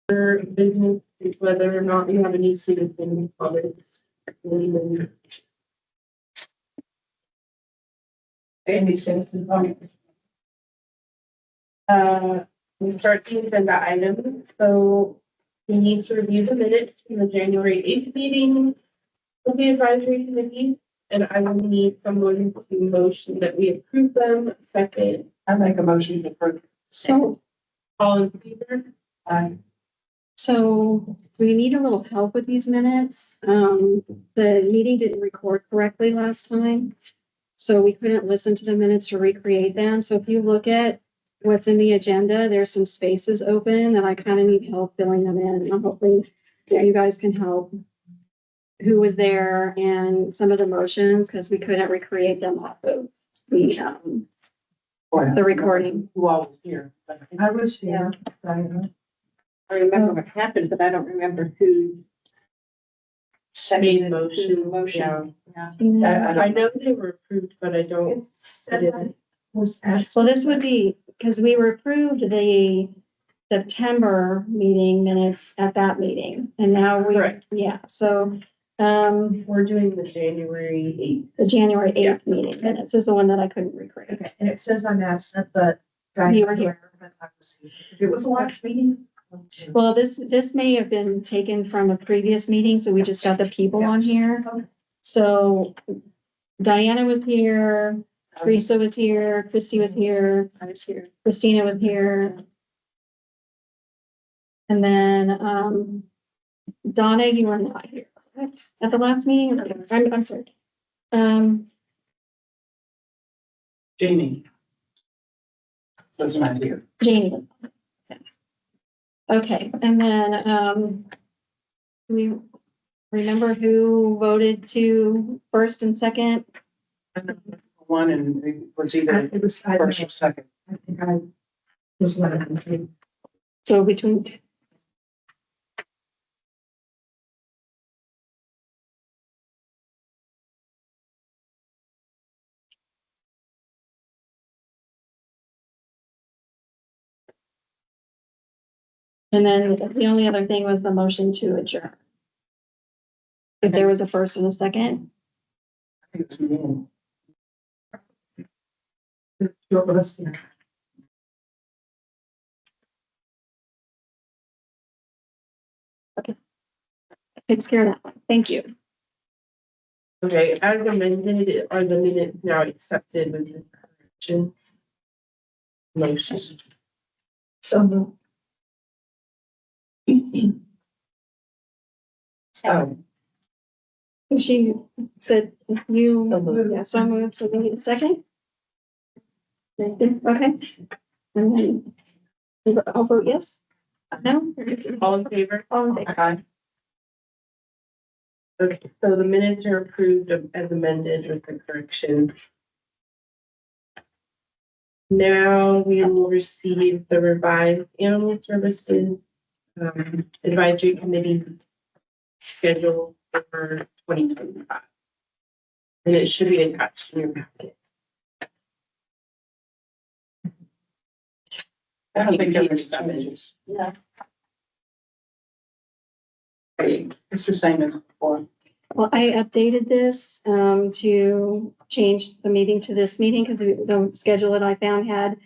business, whether or not you have any citizen comments. Any citizen comments? We start the agenda items, so we need to review the minutes from the January 8th meeting of the advisory committee, and I will need someone to motion that we approve them. Second, I make a motion to approve. So, all in favor? so we need a little help with these minutes. The meeting didn't record correctly last time. So we couldn't listen to the minutes to recreate them. So if you look at what's in the agenda, there's some spaces open and I kind of need help filling them in. I'm hoping that you guys can help. Who was there and some of the motions, because we couldn't recreate them off of the recording. Who all was here? I was here. I remember what happened, but I don't remember who Made motion. motion. Yeah. I know they were approved, but I don't. So this would be, because we were approved the September meeting minutes at that meeting, and now Correct. so, We're doing the January the January 8th meeting minutes is the one that I couldn't recreate. Okay, and it says I'm absent, but. You were here. But I was here. If it was a last meeting. Well, this may have been taken from a previous meeting, so we just got the people on here. Okay. So Diana was here, Teresa was here, Christy was here, I was here. Christina was here. And then, Donna, you were not here, correct? At the last meeting? I'm sorry. Jamie. That's my idea. Janie. was not. Okay, and then, do we remember who voted to first and second? One and it was either It was, I first or second. think I was one of them. So between. And then the only other thing was the motion to adjourn. If there was a first and a second, I think it was me. Two of us, yeah. takes care of that one. Thank you. Okay, as amended, are the minutes now accepted with the correction? Motion. So. Oh, She said, you, So moved. yeah, so moved, so we need a second? Okay. And then, I'll vote yes? No? All in favor? All in favor. I, Okay, so the minutes are approved as amended with the correction. Now we will receive the revised animal services advisory committee schedule for 2025. And it should be attached in your packet. I don't think there was changes. No. It's the same as before. Well, I updated this, to change the meeting to this meeting, because the schedule that I found it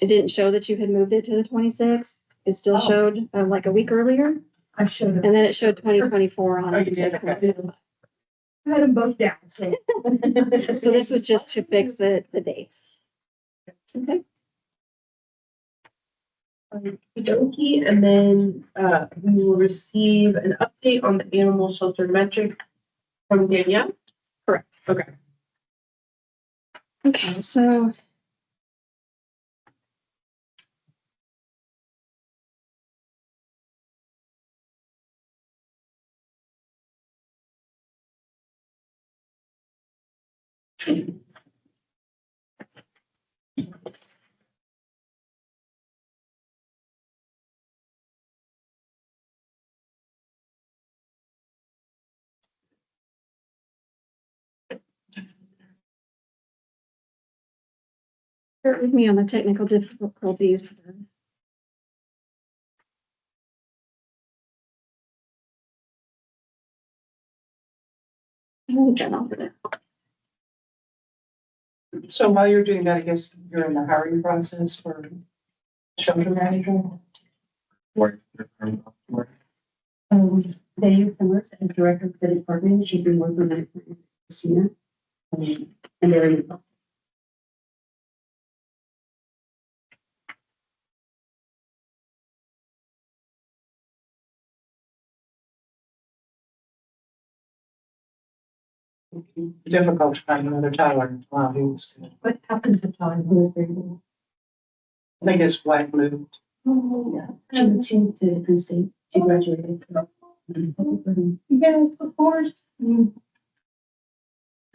didn't show that you had moved it to the 26th. It still Oh. showed, like a week earlier, I should have. and then it showed 2024 on Oh, it. you did, okay. I had them both down, so. So this was just to fix the dates. Okay. Okey-dokey, and then we will receive an update on the animal shelter metrics from Danielle. Correct. Okay. Okay, so. Bear with me on the technical difficulties. Then I'll do it. So while you're doing that, I guess you're in the hiring process for shelter manager? Dave Summers is director of the department. She's been working on it for Christina. And they're in the process. Difficult to find another Tyler. Wow, he was good. What happened to Todd? It was very good. I think his wife moved. Oh, yeah. She went to Penn State. She graduated. So. Yes, of course.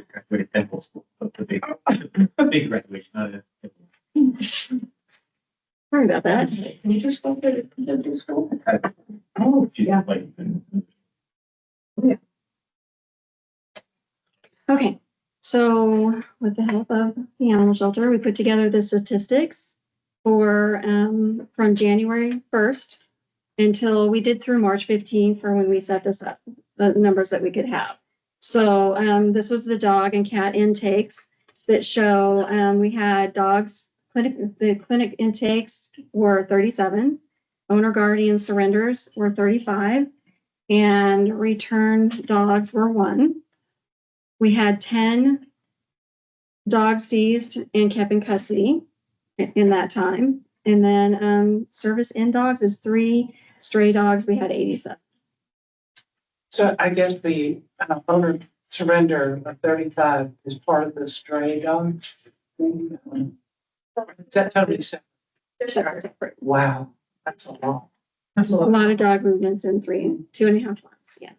Graduated Temple School, but the big graduation, not a. Sorry about that. Can you just go to the school? Oh, yeah. Okay, so with the help of the animal shelter, we put together the statistics for from January 1st until we did through March 15th for when we set this up, the numbers that we could have. So this was the dog and cat intakes that show we had the clinic intakes were 37, owner guardian surrenders were 35, and returned dogs were 1. We had 10 dogs seized and kept in custody in that time. And then service in dogs is 3, stray dogs, we had 87. So I guess the owner surrender of 35 is part of the stray dog. Is that totally separate? Separate. Wow, that's a lot. A lot of dog movements in 2.5 months, yeah.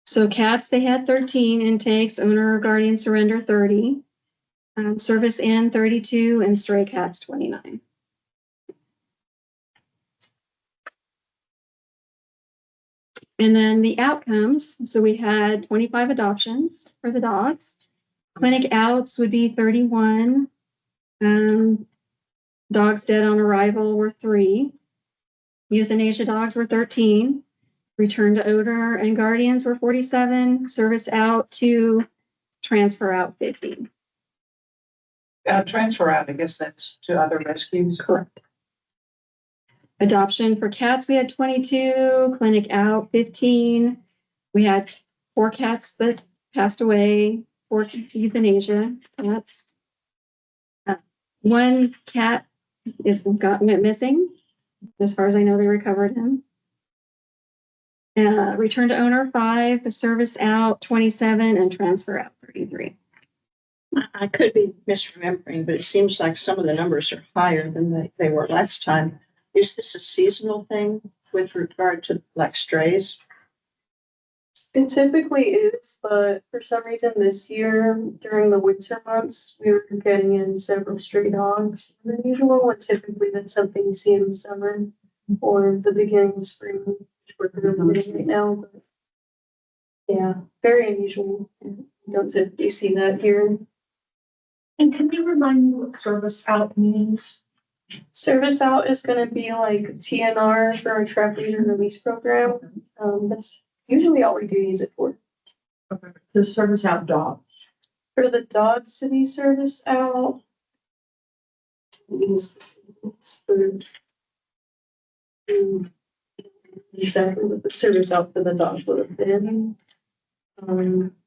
So cats, they had 13 intakes, owner or guardian surrender 30, service in 32, and stray cats 29. And then the outcomes, so we had 25 adoptions for the dogs. Clinic outs would be 31. Dogs dead on arrival were 3. Euthanasia dogs were 13. Return to owner and guardians were 47. Service out 2. Transfer out 50. Transfer out, I guess that's to other rescues. Correct. Adoption for cats, we had 22. Clinic out 15. We had 4 cats that passed away. 4 euthanasia cats. 1 cat went missing. As far as I know, they recovered him. Return to owner 5, service out 27, and transfer out 33. I could be misremembering, but it seems like some of the numbers are higher than they were last time. Is this a seasonal thing with regard to like strays? It typically is, but for some reason this year, during the winter months, we were getting in several stray dogs more than usual, and typically that's something you see in the summer or the beginning of spring, which we're getting right now. But yeah, very unusual. You don't typically see that here. And can you remind me what service out means? Service out is going to be like TNR for our trap leader release program. That's usually all we do use it for. The service out dog. For the dogs to be service out. It's for exactly what the service out for the dogs would have been.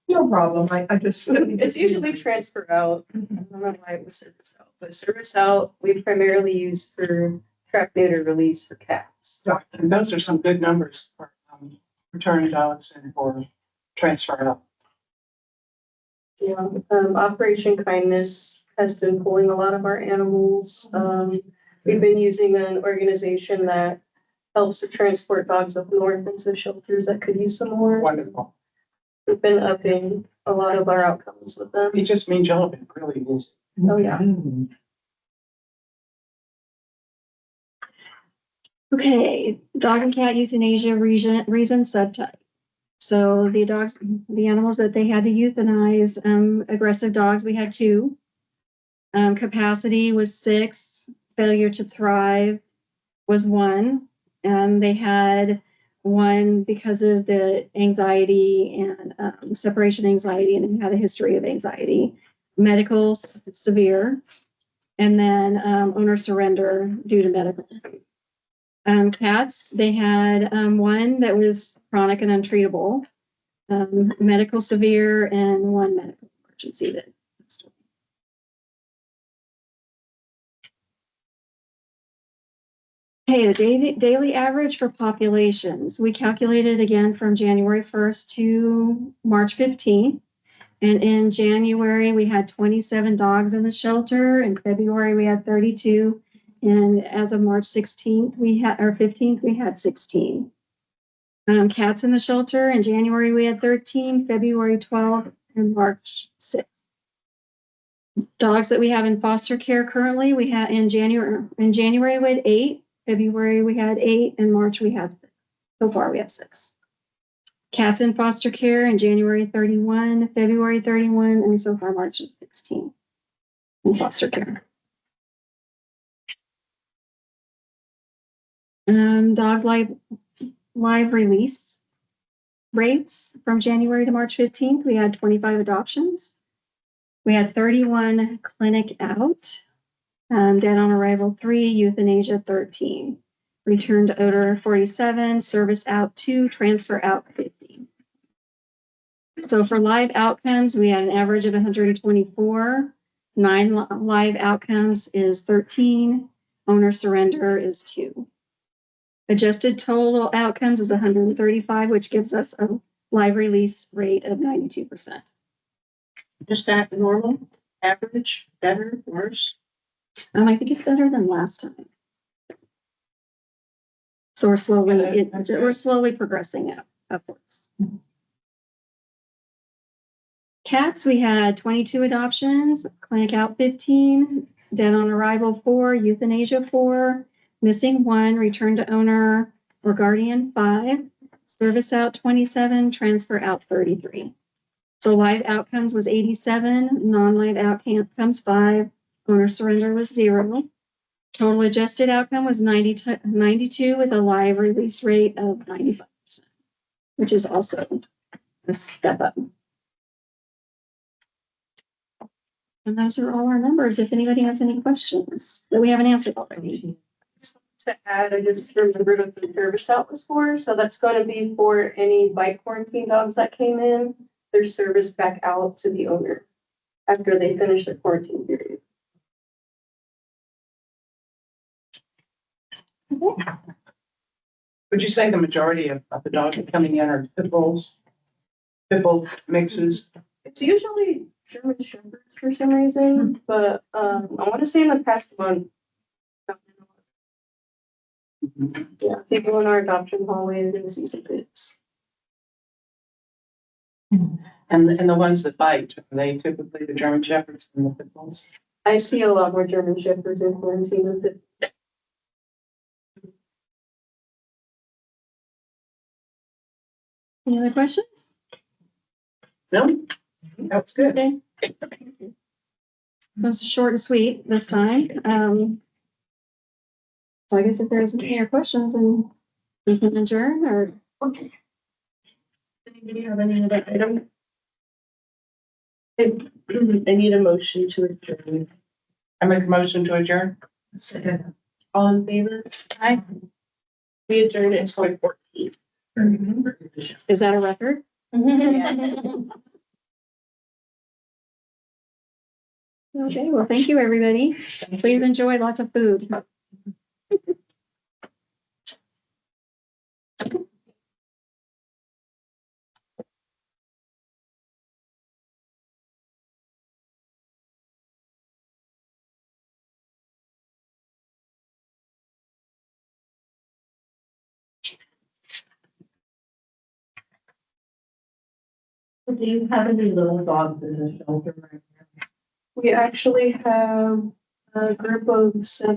No problem. I just. It's usually transfer out. I don't know why it was service out, but service out we primarily use for trap neuter release for cats. And those are some good numbers for return dogs and for transfer out. Yeah, Operation Kindness has been pulling a lot of our animals. We've been using an organization that helps to transport dogs up north into shelters that could use some more. Wonderful. We've been upping a lot of our outcomes with them. It just means relevant, really is. Oh, yeah. Okay, dog and cat euthanasia reason subtype. So the animals that they had to euthanize, aggressive dogs, we had 2. Capacity was 6. Failure to thrive was 1. They had one because of the anxiety and separation anxiety, and had a history of anxiety. Medical severe, and then owner surrender due to medical. Cats, they had one that was chronic and untreatable, medical severe, and one medical emergency that passed away. Okay, the daily average for populations, we calculated again from January 1st to March 15th. And in January, we had 27 dogs in the shelter. In February, we had 32. And as of March 16th, or 15th, we had 16. Cats in the shelter. In January, we had 13, February 12, and March 6th. Dogs that we have in foster care currently, we had in January we had 8. February, we had 8, and March, we had 6. So far, we have 6. Cats in foster care in January 31, February 31, and so far March is 16 in foster care. Dog live release rates from January to March 15th, we had 25 adoptions. We had 31 clinic out. Dead on arrival 3, euthanasia 13, return to odor 47, service out 2, transfer out 50. So for live outcomes, we had an average of 124. 9 live outcomes is 13. Owner surrender is 2. Adjusted total outcomes is 135, which gives us a live release rate of 92%. Is that normal, average, better, worse? I think it's better than last time. So we're slowly progressing upwards. Cats, we had 22 adoptions, clinic out 15, dead on arrival 4, euthanasia 4, missing 1, return to owner or guardian 5, service out 27, transfer out 33. So live outcomes was 87, non-live outcomes 5, owner surrender was 0. Total adjusted outcome was 92 with a live release rate of 95%, which is also a step up. And those are all our numbers. If anybody has any questions that we haven't answered already. To add, I just remembered what the service out was for, so that's going to be for any bite quarantine dogs that came in, their service back out to the owner after they finish the quarantine period. Would you say the majority of the dogs coming in are pit bulls? Pit bull mixes? It's usually German Shepherds for some reason, but I want to say in the past month. Yeah, people in our adoption hallway are gonna see some pits. And the ones that bite, are they typically the German Shepherds and the pit bulls? I see a lot more German Shepherds in quarantine than pit. Any other questions? No? That's good. Okay. That's short and sweet this time. So I guess if there's any other questions, and we can adjourn, or Anybody have any other item? I need a motion to adjourn. I make a motion to adjourn. All in favor? Aye. We adjourn at 12:14. is that a record? Okay, well, thank you, everybody. Please enjoy lots of food. Do you have any little dogs in the shelter right now? We actually have a group of 7